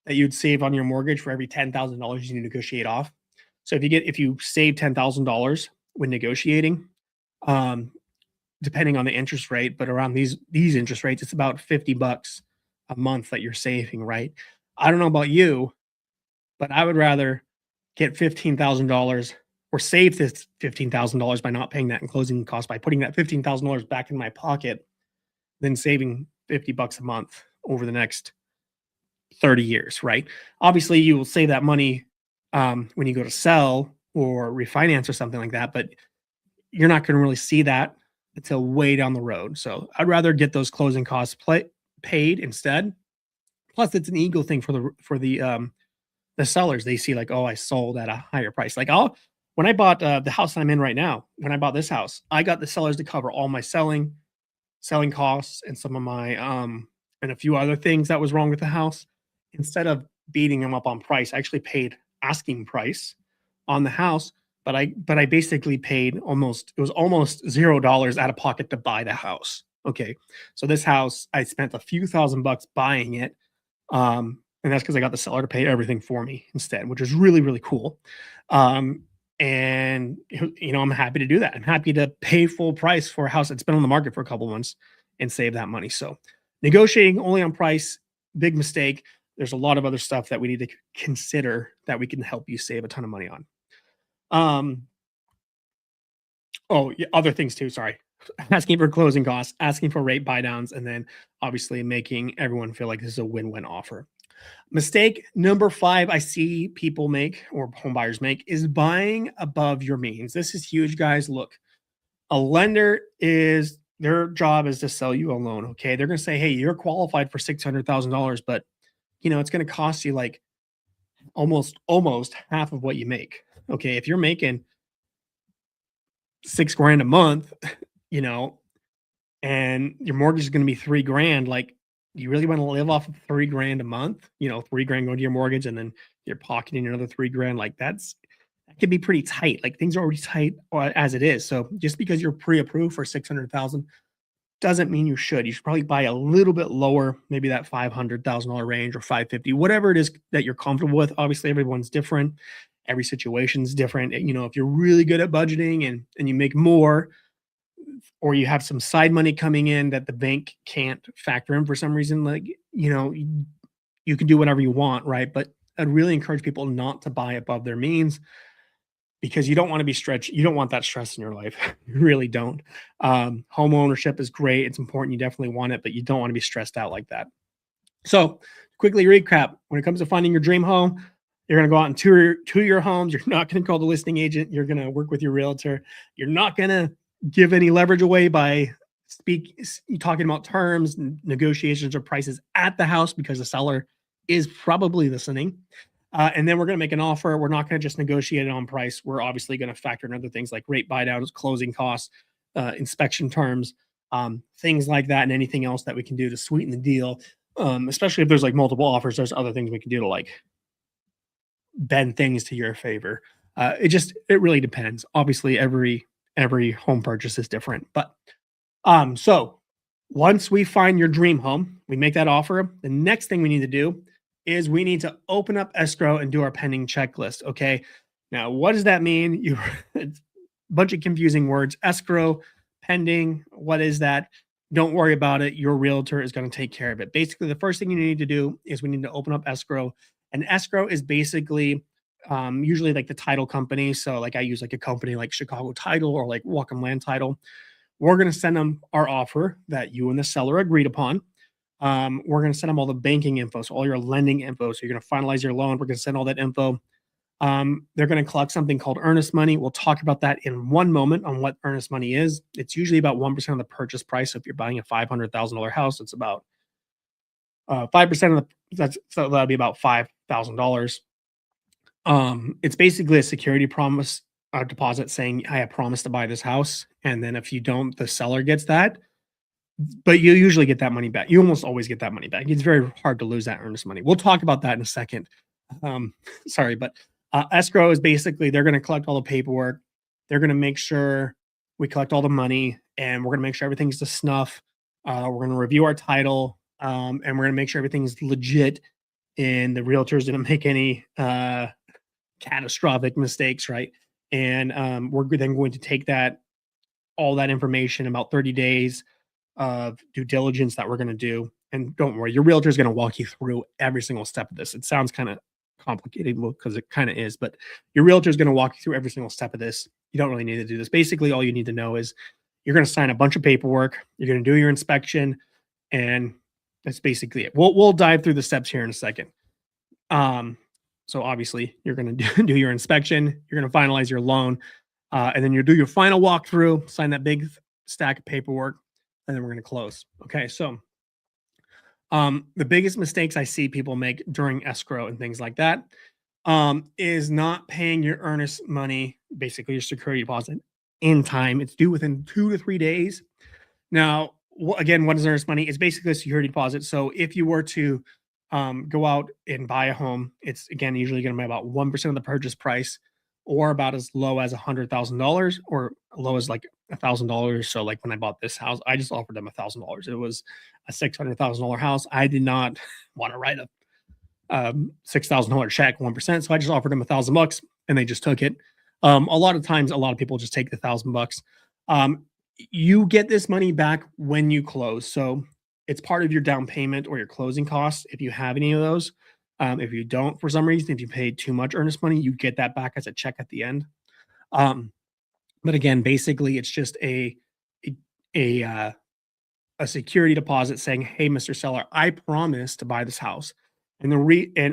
that you'd save on your mortgage for every $10,000 you negotiate off. So if you save $10,000 when negotiating, um, depending on the interest rate, but around these interest rates, it's about $50 a month that you're saving, right? I don't know about you, but I would rather get $15,000 or save this $15,000 by not paying that in closing costs by putting that $15,000 back in my pocket than saving $50 a month over the next 30 years, right? Obviously, you will save that money when you go to sell or refinance or something like that, but you're not going to really see that until way down the road. So I'd rather get those closing costs paid instead. Plus, it's an ego thing for the sellers. They see like, oh, I sold at a higher price. Like when I bought the house I'm in right now, when I bought this house, I got the sellers to cover all my selling costs and some of my and a few other things that was wrong with the house. Instead of beating them up on price, I actually paid asking price on the house, but I basically paid almost $0 out of pocket to buy the house. Okay. So this house, I spent a few $1,000 buying it. And that's because I got the seller to pay everything for me instead, which is really, really cool. And I'm happy to do that. I'm happy to pay full price for a house that's been on the market for a couple months and save that money. So negotiating only on price, big mistake. There's a lot of other stuff that we need to consider that we can help you save a ton of money on. Oh, yeah, other things too. Sorry. Asking for closing costs, asking for rate buy downs, and then obviously making everyone feel like this is a win-win offer. Mistake number 5 I see people make or home buyers make is buying above your means. This is huge, guys. Look, a lender is their job is to sell you a loan. Okay. They're going to say, hey, you're qualified for $600,000, but it's going to cost you like almost half of what you make. Okay. If you're making 6 grand a month, you know, and your mortgage is going to be 3 grand, like, you really want to live off of 3 grand a month? 3 grand going to your mortgage, and then you're pocketing another 3 grand. Like, that could be pretty tight. Like, things are already tight as it is. So just because you're pre-approved for 600,000 doesn't mean you should. You should probably buy a little bit lower, maybe that $500,000 range or 550, whatever it is that you're comfortable with. Obviously, everyone's different. Every situation's different. If you're really good at budgeting and you make more, or you have some side money coming in that the bank can't factor in for some reason, like, you can do whatever you want, right? But I'd really encourage people not to buy above their means, because you don't want to be stretched. You don't want that stress in your life. You really don't. Home ownership is great. It's important. You definitely want it, but you don't want to be stressed out like that. So, quickly recap: when it comes to finding your dream home, you're going to go out and tour your homes. You're not going to call the listing agent. You're going to work with your realtor. You're not going to give any leverage away by talking about terms, negotiations, or prices at the house, because the seller is probably listening. And then we're going to make an offer. We're not going to just negotiate it on price. We're obviously going to factor in other things like rate buy downs, closing costs, inspection terms, things like that, and anything else that we can do to sweeten the deal. Especially if there's like multiple offers, there's other things we can do to like bend things to your favor. It really depends. Obviously, every home purchase is different. But so once we find your dream home, we make that offer. The next thing we need to do is we need to open up escrow and do our pending checklist. Okay. Now, what does that mean? It's a bunch of confusing words. Escrow, pending, what is that? Don't worry about it. Your realtor is going to take care of it. Basically, the first thing you need to do is we need to open up escrow. And escrow is basically usually like the title company. So like I use like a company like Chicago Title or like Welcome Land Title. We're going to send them our offer that you and the seller agreed upon. We're going to send them all the banking info, so all your lending info. So you're going to finalize your loan. We're going to send all that info. They're going to collect something called earnest money. We'll talk about that in one moment on what earnest money is. It's usually about 1% of the purchase price. So if you're buying a $500,000 house, it's about 5% of so that'd be about $5,000. It's basically a security promise deposit saying, I have promised to buy this house. And then if you don't, the seller gets that. But you usually get that money back. You almost always get that money back. It's very hard to lose that earnest money. We'll talk about that in a second. Sorry, but escrow is basically they're going to collect all the paperwork. They're going to make sure we collect all the money, and we're going to make sure everything's to snuff. We're going to review our title, and we're going to make sure everything's legit. And the realtors didn't make any catastrophic mistakes, right? And we're then going to take all that information, about 30 days of due diligence that we're going to do. And don't worry, your realtor is going to walk you through every single step of this. It sounds kind of complicated because it kind of is, but your realtor is going to walk you through every single step of this. You don't really need to do this. Basically, all you need to know is you're going to sign a bunch of paperwork. You're going to do your inspection, and that's basically it. We'll dive through the steps here in a second. So obviously, you're going to do your inspection. You're going to finalize your loan, and then you'll do your final walkthrough, sign that big stack of paperwork, and then we're going to close. Okay, so the biggest mistakes I see people make during escrow and things like that is not paying your earnest money, basically your security deposit, in time. It's due within 2 to 3 days. Now, again, what is earnest money? It's basically a security deposit. So if you were to go out and buy a home, it's again usually going to be about 1% of the purchase price, or about as low as $100,000, or low as like $1,000. So like when I bought this house, I just offered them $1,000. It was a $600,000 house. I did not want to write a $6,000 check, 1%. So I just offered them $1,000, and they just took it. A lot of times, a lot of people just take the $1,000. You get this money back when you close. So it's part of your down payment or your closing costs if you have any of those. If you don't, for some reason, if you paid too much earnest money, you get that back as a check at the end. But again, basically, it's just a security deposit saying, "Hey, Mr. Seller, I promise to buy this house, and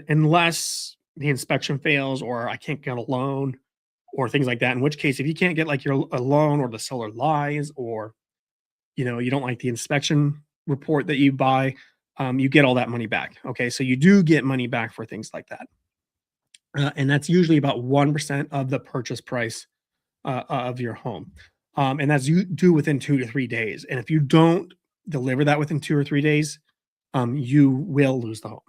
unless the inspection fails, or I can't get a loan, or things like that. In which case, if you can't get like a loan, or the seller lies, or you don't like the inspection report that you buy, you get all that money back. Okay, so you do get money back for things like that, and that's usually about 1% of the purchase price of your home, and that's you due within 2 to 3 days. And if you don't deliver that within 2 or 3 days, you will lose the home.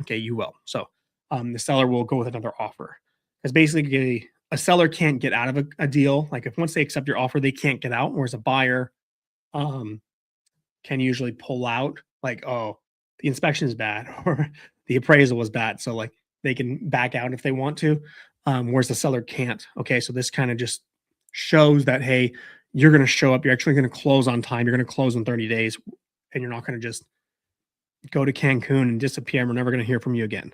Okay, you will. So the seller will go with another offer. Because basically, a seller can't get out of a deal. Like if once they accept your offer, they can't get out. Whereas a buyer um, can usually pull out, like, oh, the inspection is bad or the appraisal was bad. So like they can back out if they want to. Whereas the seller can't. Okay, so this kind of just shows that, hey, you're going to show up. You're actually going to close on time. You're going to close in 30 days, and you're not going to just go to Cancun and disappear. And we're never going to hear from you again.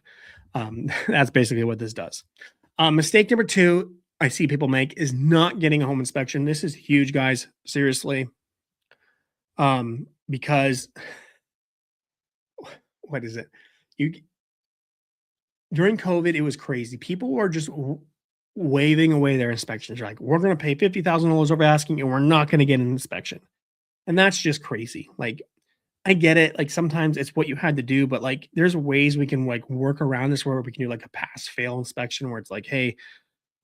That's basically what this does. Mistake number two I see people make is not getting a home inspection. This is huge, guys. Seriously. Because what is it? You During COVID, it was crazy. People were just waving away their inspections. Like, we're going to pay $50,000 over asking, and we're not going to get an inspection. And that's just crazy. Like, I get it. Like sometimes it's what you had to do, but like there's ways we can like work around this where we can do like a pass fail inspection where it's like, hey,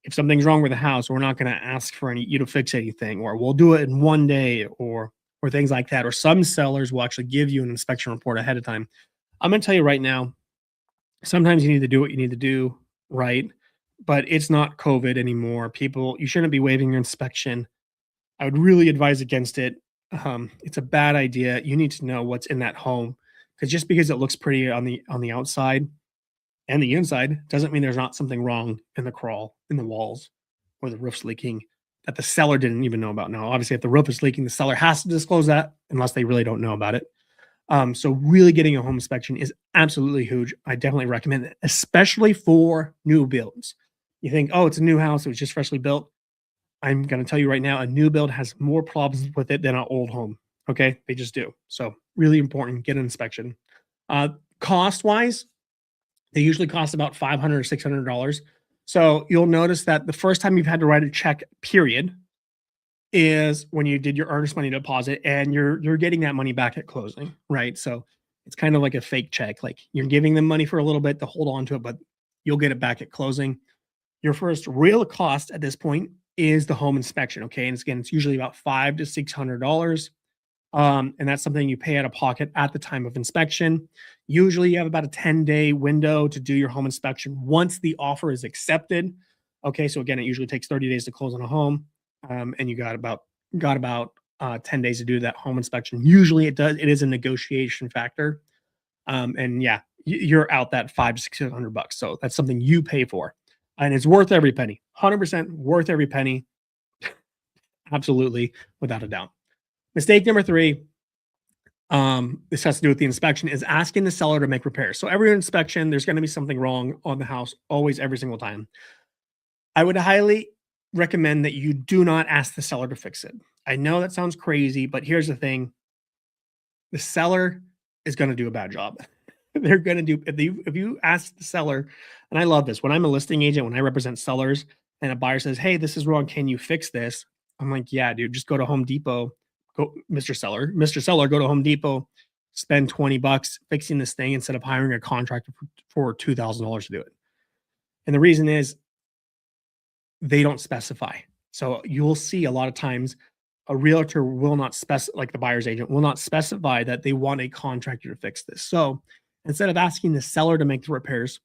if something's wrong with the house, we're not going to ask for you to fix anything, or we'll do it in one day, or things like that. Or some sellers will actually give you an inspection report ahead of time. I'm going to tell you right now, sometimes you need to do what you need to do, right? But it's not COVID anymore. People, you shouldn't be waiving your inspection. I would really advise against it. It's a bad idea. You need to know what's in that home, because just because it looks pretty on the outside and the inside doesn't mean there's not something wrong in the crawl, in the walls, or the roof's leaking that the seller didn't even know about. Now, obviously, if the roof is leaking, the seller has to disclose that unless they really don't know about it. So really getting a home inspection is absolutely huge. I definitely recommend it, especially for new builds. You think, oh, it's a new house, it was just freshly built. I'm going to tell you right now, a new build has more problems with it than an old home. Okay, they just do. So really important, get an inspection. Cost wise, they usually cost about $500 or $600. So you'll notice that the first time you've had to write a check, period, is when you did your earnest money deposit, and you're getting that money back at closing, right? So it's kind of like a fake check. Like you're giving them money for a little bit to hold on to it, but you'll get it back at closing. Your first real cost at this point is the home inspection. Okay. And it's usually about $500 to $600. And that's something you pay out of pocket at the time of inspection. Usually you have about a 10-day window to do your home inspection once the offer is accepted. Okay. So again, it usually takes 30 days to close on a home. And you got about 10 days to do that home inspection. Usually it is a negotiation factor. And yeah, you're out that $500 to $600. So that's something you pay for. And it's worth every penny. 100% worth every penny. Absolutely, without a doubt. Mistake number three, this has to do with the inspection, is asking the seller to make repairs. So every inspection, there's going to be something wrong on the house, always, every single time. I would highly recommend that you do not ask the seller to fix it. I know that sounds crazy, but here's the thing. The seller is going to do a bad job. They're going to do, if you ask the seller, and I love this, when I'm a listing agent, when I represent sellers and a buyer says, hey, this is wrong, can you fix this? I'm like, yeah, dude, just go to Home Depot. Go, Mr. Seller, go to Home Depot, spend $20 fixing this thing instead of hiring a contractor for $2,000 to do it. And the reason is they don't specify. So you'll see a lot of times a realtor will not specify, like the buyer's agent will not specify that they want a contractor to fix this. So instead of asking the seller to make the repairs,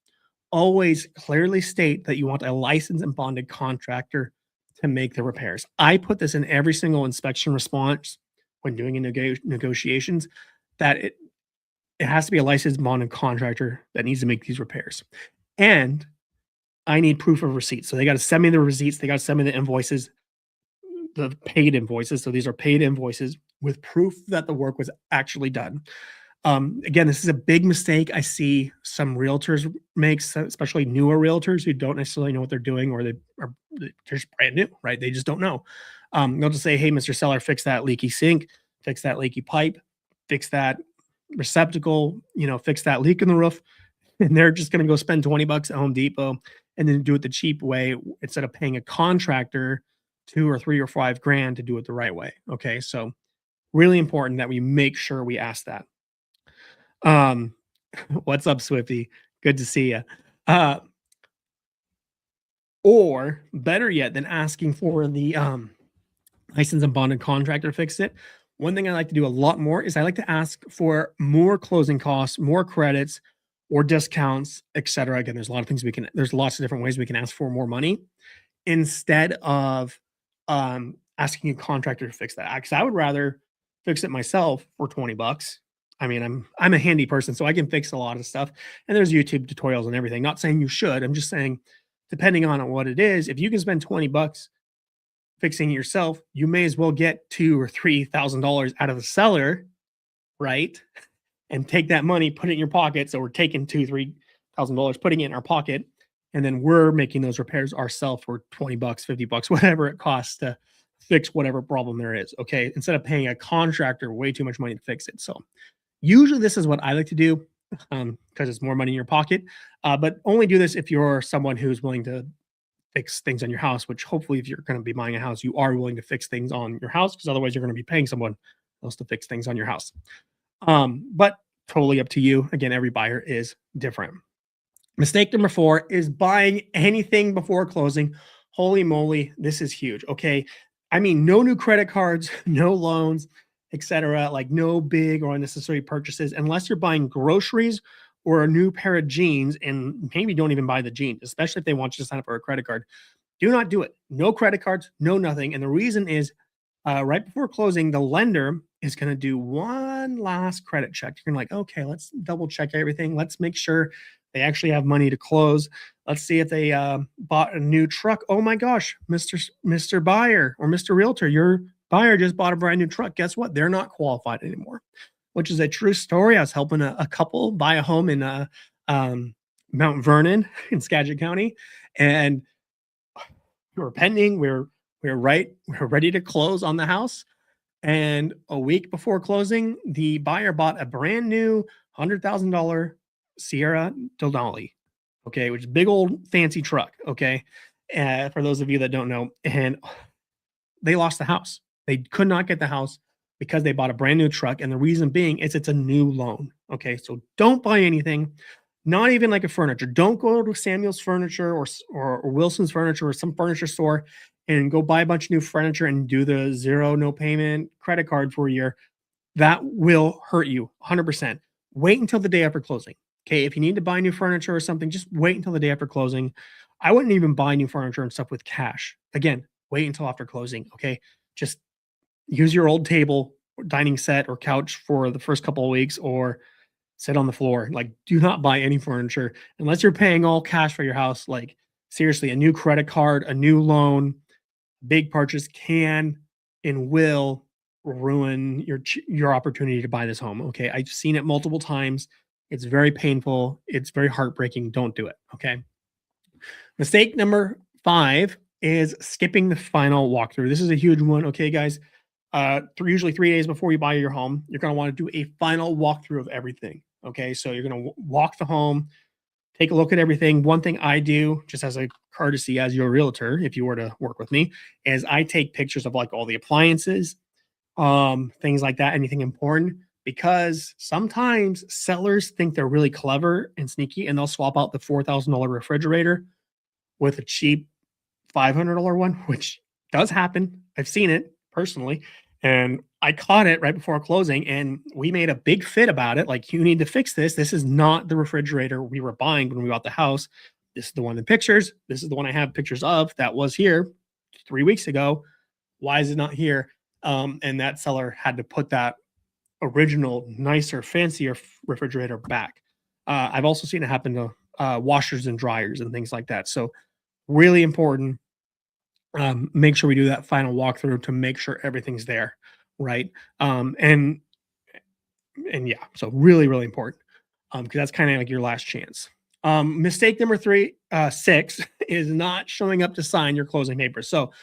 always clearly state that you want a licensed and bonded contractor to make the repairs. I put this in every single inspection response when doing negotiations, that it has to be a licensed bonded contractor that needs to make these repairs. And I need proof of receipts. So they got to send me the receipts. They got to send me the invoices, the paid invoices. So these are paid invoices with proof that the work was actually done. Again, this is a big mistake I see some realtors make, especially newer realtors who don't necessarily know what they're doing, or they're just brand new, right? They just don't know. They'll just say, hey, Mr. Seller, fix that leaky sink, fix that leaky pipe, fix that receptacle, fix that leak in the roof. And they're just going to go spend $20 at Home Depot and then do it the cheap way instead of paying a contractor $2 or $3 or $5 grand to do it the right way. Okay. So really important that we make sure we ask that. Um, what's up, Swifty? Good to see you. Uh, or better yet than asking for the license and bonded contractor to fix it. One thing I like to do a lot more is I like to ask for more closing costs, more credits, or discounts, etc. Again, there's lots of different ways we can ask for more money instead of asking a contractor to fix that. Because I would rather fix it myself for 20 bucks. I mean, I'm a handy person, so I can fix a lot of stuff. And there's YouTube tutorials and everything. Not saying you should. I'm just saying, depending on what it is, if you can spend 20 bucks fixing it yourself, you may as well get $2,000 or $3,000 out of the seller, right? And take that money, put it in your pocket. So we're taking $2,000, $3,000, putting it in our pocket, and then we're making those repairs ourselves for 20 bucks, 50 bucks, whatever it costs to fix whatever problem there is. Okay. Instead of paying a contractor way too much money to fix it. So usually this is what I like to do because it's more money in your pocket. But only do this if you're someone who's willing to fix things on your house, which hopefully, if you're going to be buying a house, you are willing to fix things on your house because otherwise you're going to be paying someone else to fix things on your house. But totally up to you. Again, every buyer is different. Mistake number 4 is buying anything before closing. Holy moly, this is huge. Okay. I mean, no new credit cards, no loans, etc. Like no big or unnecessary purchases unless you're buying groceries or a new pair of jeans, and maybe don't even buy the jeans, especially if they want you to sign up for a credit card. Do not do it. No credit cards, no nothing. And the reason is right before closing, the lender is going to do one last credit check. You're going to like, okay, let's double check everything. Let's make sure they actually have money to close. Let's see if they bought a new truck. Oh my gosh, Mr. Buyer or Mr. Realtor, your buyer just bought a brand new truck. Guess what? They're not qualified anymore, which is a true story. I was helping a couple buy a home in Mount Vernon in Skagit County, and we were pending. We're ready to close on the house. And a week before closing, the buyer bought a brand new $100,000 Sierra Denali, okay, which is a big old fancy truck, okay, for those of you that don't know. And they lost the house. They could not get the house because they bought a brand new truck. And the reason being is it's a new loan, okay? So don't buy anything, not even like a furniture. Don't go to Samuel's Furniture or Wilson's Furniture or some furniture store and go buy a bunch of new furniture and do the zero no payment credit card for a year. That will hurt you 100%. Wait until the day after closing. Okay, if you need to buy new furniture or something, just wait until the day after closing. I wouldn't even buy new furniture and stuff with cash. Again, wait until after closing. Okay, just use your old table, dining set, or couch for the first couple of weeks, or sit on the floor. Like, do not buy any furniture unless you're paying all cash for your house. Like, seriously, a new credit card, a new loan, big purchase can and will ruin your opportunity to buy this home. Okay, I've seen it multiple times. It's very painful. It's very heartbreaking. Don't do it. Okay. Mistake number 5 is skipping the final walkthrough. This is a huge one. Okay, guys. Usually 3 days before you buy your home, you're going to want to do a final walkthrough of everything. Okay, so you're going to walk the home, take a look at everything. One thing I do, just as a courtesy as your realtor, if you were to work with me, is I take pictures of like all the appliances, things like that, anything important, because sometimes sellers think they're really clever and sneaky, and they'll swap out the $4,000 refrigerator with a cheap $500 one, which does happen. I've seen it personally. And I caught it right before closing, and we made a big fit about it. Like, you need to fix this. This is not the refrigerator we were buying when we bought the house. This is the one in pictures. This is the one I have pictures of that was here 3 weeks ago. Why is it not here? And that seller had to put that original, nicer, fancier refrigerator back. I've also seen it happen to washers and dryers and things like that. So, really important. Make sure we do that final walkthrough to make sure everything's there, right? And yeah, so really, really important, because that's kind of like your last chance. Mistake number 6 is not showing up to sign your closing papers. So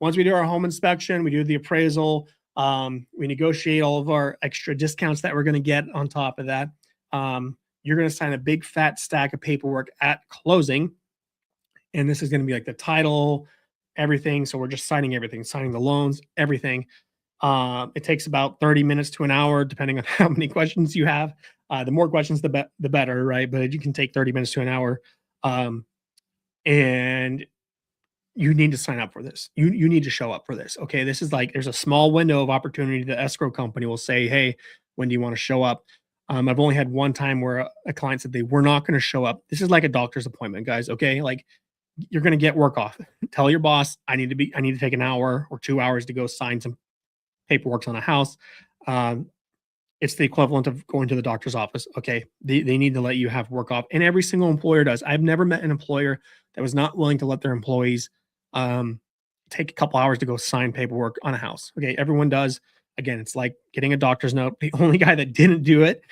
once we do our home inspection, we do the appraisal, we negotiate all of our extra discounts that we're going to get on top of that. You're going to sign a big fat stack of paperwork at closing, and this is going to be like the title, everything. So we're just signing everything, signing the loans, everything. It takes about 30 minutes to an hour, depending on how many questions you have. The more questions, the better, right? But you can take 30 minutes to an hour. Um, and you need to sign up for this. You need to show up for this. Okay. This is like there's a small window of opportunity. The escrow company will say, hey, when do you want to show up? I've only had one time where a client said they were not going to show up. This is like a doctor's appointment, guys. Okay. Like you're going to get work off. Tell your boss, I need to take an hour or 2 hours to go sign some paperwork on a house. Um, it's the equivalent of going to the doctor's office. Okay. They need to let you have work off. And every single employer does. I've never met an employer that was not willing to let their employees um, take a couple hours to go sign paperwork on a house. Okay. Everyone does. Again, it's like getting a doctor's note. The only guy that didn't do it,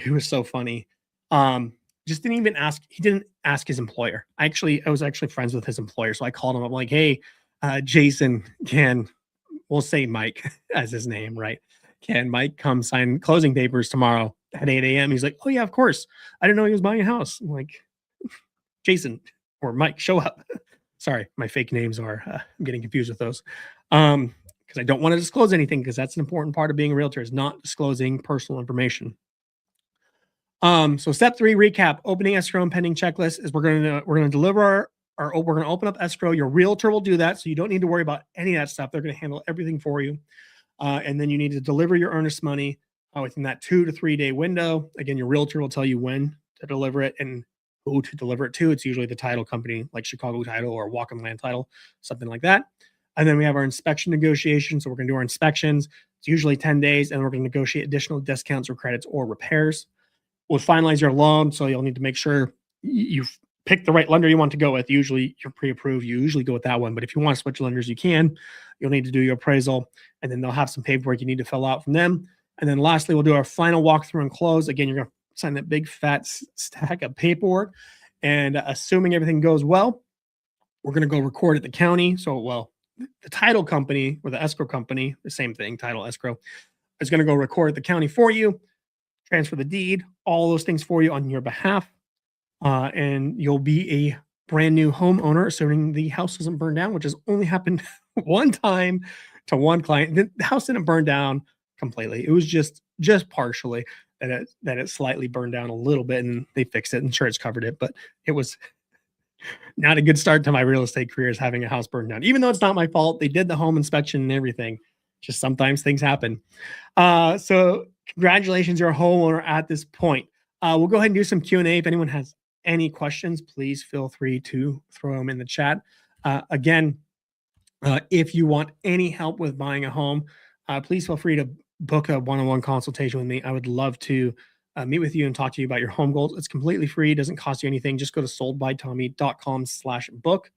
who was so funny, um, just didn't even ask. He didn't ask his employer. I was actually friends with his employer. So I called him. I'm like, hey, Jason, we'll say Mike as his name, right? Can Mike come sign closing papers tomorrow at 8 a.m.? He's like, oh, yeah, of course. I didn't know he was buying a house. I'm like, Jason or Mike, show up. Sorry, my fake names are, I'm getting confused with those. Because I don't want to disclose anything because that's an important part of being a realtor is not disclosing personal information. So step 3 recap, opening escrow and pending checklist is we're gonna deliver we're gonna open up escrow. Your realtor will do that, so you don't need to worry about any of that stuff. They're gonna handle everything for you. And then you need to deliver your earnest money within that 2 to 3 day window. Again, your realtor will tell you when to deliver it and who to deliver it to. It's usually the title company like Chicago Title or Walk-in Land Title, something like that. And then we have our inspection negotiations. So we're going to do our inspections. It's usually 10 days, and we're going to negotiate additional discounts or credits or repairs. We'll finalize your loan. So you'll need to make sure you've picked the right lender you want to go with. Usually you're pre-approved. You usually go with that one. But if you want to switch lenders, you can. You'll need to do your appraisal, and then they'll have some paperwork you need to fill out from them. And then lastly, we'll do our final walkthrough and close. Again, you're going to sign that big fat stack of paperwork. And assuming everything goes well, we're going to go record at the county. So, well, the title company or the escrow company, the same thing, title escrow, is going to go record at the county for you, transfer the deed, all those things for you on your behalf. And you'll be a brand new homeowner, assuming the house doesn't burn down, which has only happened one time to one client. The house didn't burn down completely. It was just partially that it slightly burned down a little bit, and they fixed it. Insurance covered it, but it was not a good start to my real estate career is having a house burned down. Even though it's not my fault, they did the home inspection and everything. Just sometimes things happen. So congratulations, you're a homeowner at this point. We'll go ahead and do some Q&A. If anyone has any questions, please feel free to throw them in the chat. Again, if you want any help with buying a home, please feel free to book a one-on-one consultation with me. I would love to meet with you and talk to you about your home goals. It's completely free. It doesn't cost you anything. Just go to soldbytommy.com/book.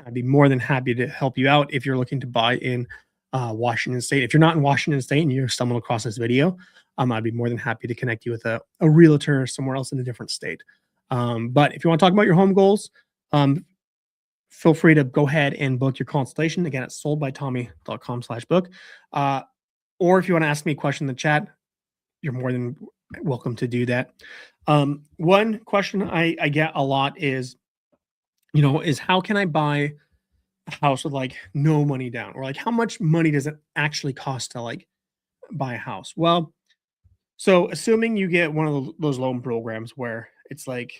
I'd be more than happy to help you out if you're looking to buy in Washington State. If you're not in Washington State and you stumble across this video, I'd be more than happy to connect you with a realtor somewhere else in a different state. But if you want to talk about your home goals, feel free to go ahead and book your consultation. Again, at soldbytommy.com/book. Or if you want to ask me a question in the chat, you're more than welcome to do that. One question I get a lot is how can I buy a house with like no money down, or like how much money does it actually cost to like buy a house? Well, so assuming you get one of those loan programs where it's like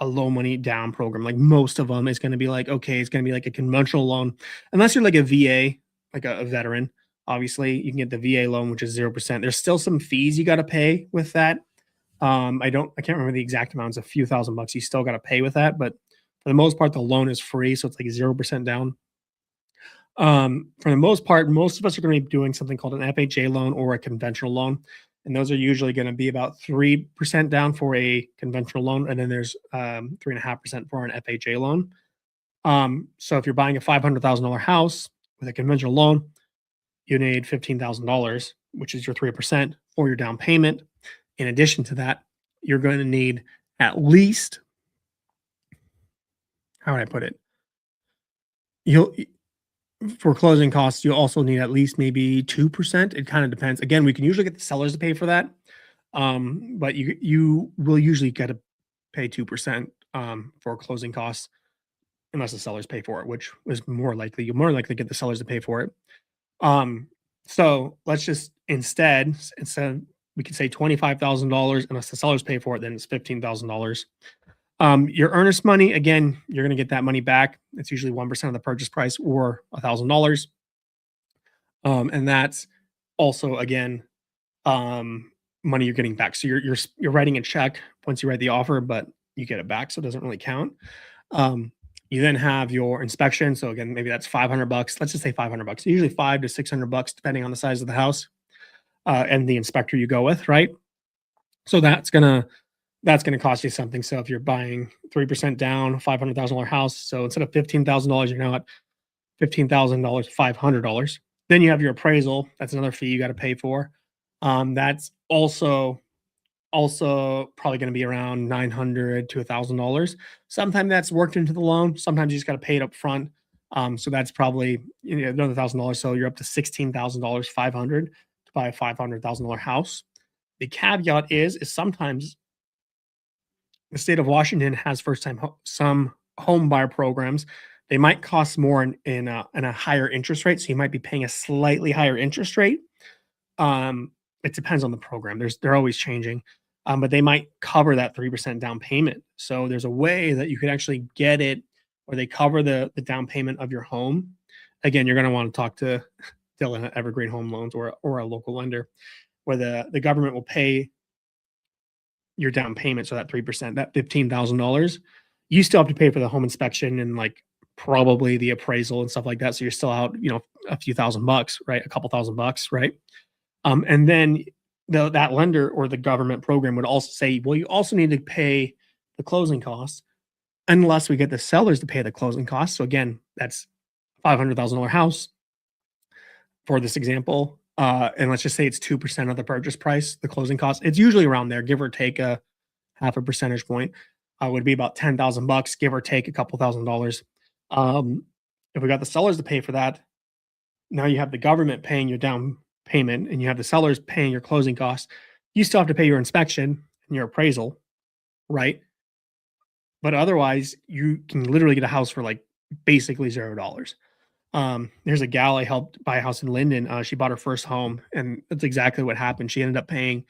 a low money down program, like most of them is going to be like, okay, it's going to be like a conventional loan, unless you're like a VA, like a veteran. Obviously, you can get the VA loan, which is 0%. There's still some fees you got to pay with that. I can't remember the exact amount. It's a few $1,000s you still got to pay with that, but for the most part, the loan is free, so it's like 0% down. For the most part, most of us are going to be doing something called an FHA loan or a conventional loan, and those are usually going to be about 3% down for a conventional loan, and then there's 3.5% for an FHA loan. So if you're buying a $500,000 house with a conventional loan, you need $15,000, which is your 3% for your down payment. In addition to that, you're going to need at least, how would I put it? For closing costs, you'll also need at least maybe 2%. It kind of depends. Again, we can usually get the sellers to pay for that. But you will usually get to pay 2% for closing costs unless the sellers pay for it, which is more likely. You're more likely to get the sellers to pay for it. So let's just instead we could say $25,000 unless the sellers pay for it, then it's $15,000. Your earnest money, again, you're going to get that money back. It's usually 1% of the purchase price or $1,000. And that's also, again, um, money you're getting back. So you're writing a check once you write the offer, but you get it back. So it doesn't really count. You then have your inspection. So again, maybe that's $500. Let's just say $500. Usually $500 to $600, depending on the size of the house and the inspector you go with, right? So that's gonna cost you something. So if you're buying 3% down, $500,000 house, so instead of $15,000, you're now at $15,000, $500. Then you have your appraisal. That's another fee you got to pay for. That's also probably going to be around $900 to $1,000. Sometimes that's worked into the loan. Sometimes you just got to pay it up front. So that's probably another $1,000. So you're up to $16,000, 500 to buy a $500,000 house. The caveat is sometimes the state of Washington has some home buyer programs. They might cost more in a higher interest rate, so you might be paying a slightly higher interest rate. It depends on the program. They're always changing, but they might cover that 3% down payment. So there's a way that you could actually get it, or they cover the down payment of your home. Again, you're going to want to talk to Dylan at Evergreen Home Loans or a local lender, where the government will pay your down payment, so that 3%, that $15,000, you still have to pay for the home inspection and like probably the appraisal and stuff like that. So you're still out, a few $1,000s, right? A couple $1,000s, right? And then that lender or the government program would also say, well, you also need to pay the closing costs unless we get the sellers to pay the closing costs. So again, that's $500,000 house for this example. And let's just say it's 2% of the purchase price, the closing cost. It's usually around there, give or take a half a percentage point. Would be about $10,000, give or take a couple $1,000s. If we got the sellers to pay for that, now you have the government paying your down payment and you have the sellers paying your closing costs. You still have to pay your inspection and your appraisal, right? But otherwise, you can literally get a house for like basically $0. There's a gal I helped buy a house in Linden. She bought her first home, and that's exactly what happened. She ended up paying,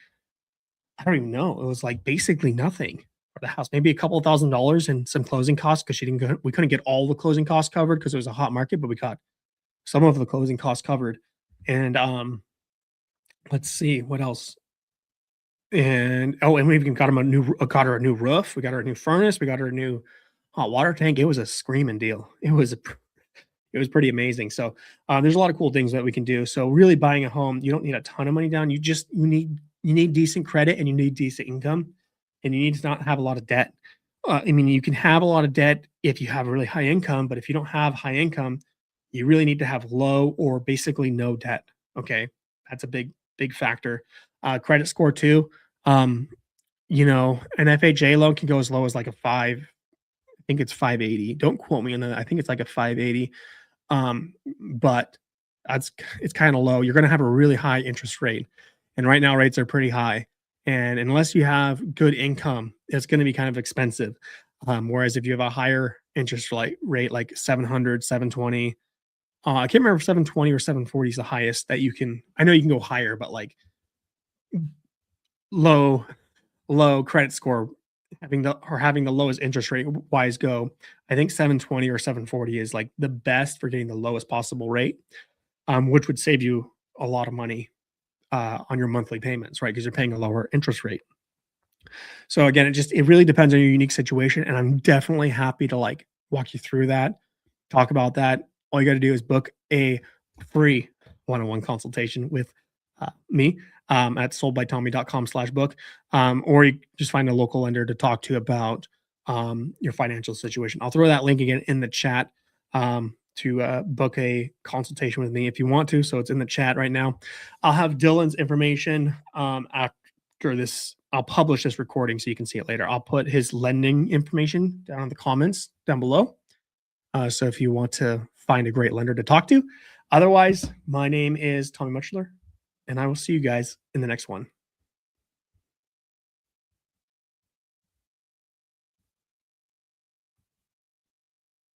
I don't even know, it was like basically nothing for the house, maybe a couple of $1,000s and some closing costs because we couldn't get all the closing costs covered because it was a hot market, but we got some of the closing costs covered. And let's see what else. And we even got her a new roof. We got her a new furnace. We got her a new hot water tank. It was a screaming deal. It was pretty amazing. So there's a lot of cool things that we can do. So really buying a home, you don't need a ton of money down. You need decent credit and you need decent income, and you need to not have a lot of debt. I mean, you can have a lot of debt if you have a really high income, but if you don't have high income, you really need to have low or basically no debt. Okay, that's a big factor. Credit score too. Um, an FHA loan can go as low as like a five. I think it's 580. Don't quote me on that. I think it's like a 580. But it's kind of low. You're going to have a really high interest rate, and right now rates are pretty high. And unless you have good income, it's going to be kind of expensive. Whereas if you have a higher interest rate like 700, 720, I can't remember if 720 or 740 is the highest that you can. I know you can go higher, but like low low credit score, having the lowest interest rate wise go, I think 720 or 740 is like the best for getting the lowest possible rate, which would save you a lot of money on your monthly payments, right? Because you're paying a lower interest rate. So again, it really depends on your unique situation, and I'm definitely happy to like walk you through that, talk about that. All you got to do is book a free one-on-one consultation with me at soldbytommy.com/book, or you just find a local lender to talk to about your financial situation. I'll throw that link again in the chat to book a consultation with me if you want to. So it's in the chat right now. I'll have Dylan's information after this. I'll publish this recording so you can see it later. I'll put his lending information down in the comments down below. So if you want to find a great lender to talk to. Otherwise, my name is Tommy Muchler, and I will see you guys in the next one.